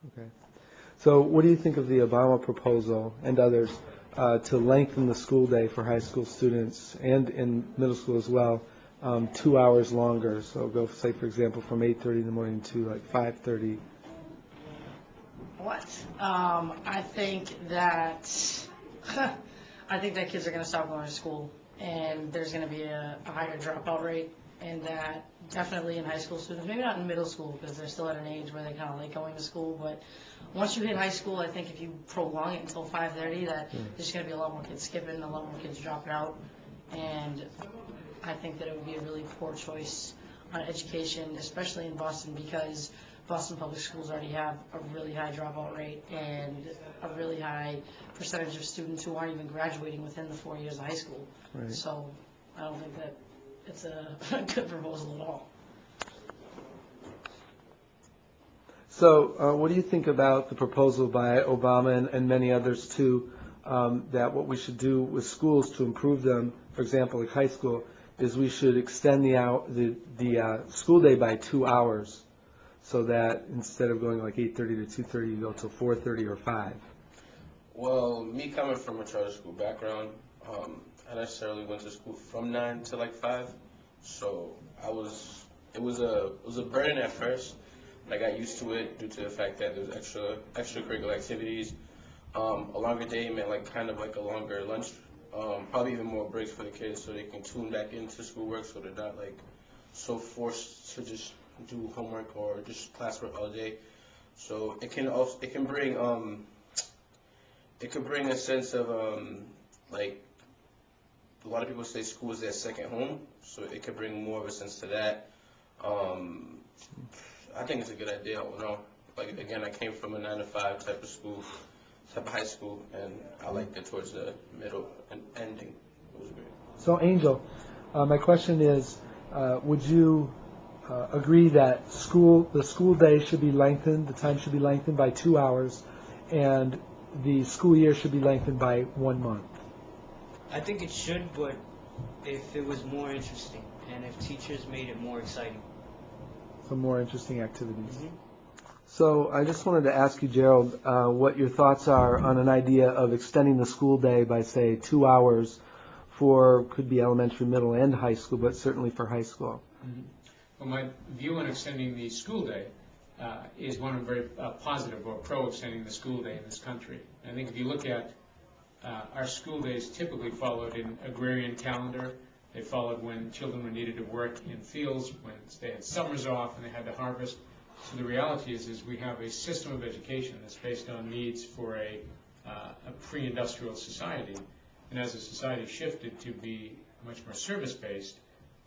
Okay. So what do you think of the Obama proposal and others to lengthen the school day for high school students and in middle school as well, 2 hours longer? So go, say, for example, from 8:30 in the morning to like 5:30. What? I think that I think that kids are going to stop going to school, and there's going to be a higher dropout rate, and that definitely in high school students, maybe not in middle school because they're still at an age where they kind of like going to school, but once you hit high school, I think if you prolong it until 5:30, that there's going to be a lot more kids skipping, a lot more kids dropping out, and I think that it would be a really poor choice on education, especially in Boston, because Boston public schools already have a really high dropout rate and a really high percentage of students who aren't even graduating within the 4 years of high school. Right. So I don't think that it's a good proposal at all. So what do you think about the proposal by Obama and many others too, that what we should do with schools to improve them, for example, like high school, is we should extend the school day by 2 hours, so that instead of going like 8:30 to 2:30, you go till 4:30 or 5. Well, me coming from a charter school background, I necessarily went to school from 9 to like 5, so it was a burden at first. I got used to it due to the fact that there was extracurricular activities. A longer day meant like kind of like a longer lunch, probably even more breaks for the kids so they can tune back into schoolwork so they're not like so forced to just do homework or just classwork all day. So it can bring a sense of like a lot of people say school is their second home, so it could bring more of a sense to that. Um, I think it's a good idea. I don't know. Like again, I came from a 9 to 5 type of school, type of high school, and I liked it towards the middle and ending. It was great. So Angel, my question is, would you agree that the school day should be lengthened, the time should be lengthened by 2 hours, and the school year should be lengthened by 1 month? I think it should, but if it was more interesting and if teachers made it more exciting. Some more interesting activities. Mm-hmm. So I just wanted to ask you, Gerald, what your thoughts are on an idea of extending the school day by, say, 2 hours for, could be elementary, middle, and high school, but certainly for high school. Mm-hmm. Well, my view on extending the school day is one of very positive or pro-extending the school day in this country. I think if you look at our school days typically followed an agrarian calendar. They followed when children were needed to work in fields, when they had summers off and they had to harvest. So the reality is we have a system of education that's based on needs for a pre-industrial society. And as the society shifted to be much more service-based,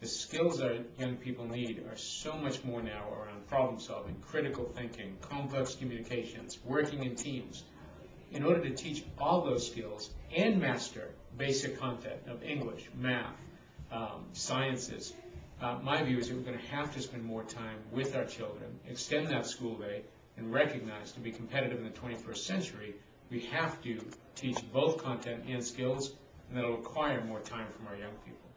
the skills our young people need are so much more now around problem solving, critical thinking, complex communications, working in teams. In order to teach all those skills and master basic content of English, math, sciences, my view is that we're going to have to spend more time with our children, extend that school day, and recognize to be competitive in the 21st century, we have to teach both content and skills, and that'll require more time from our young people.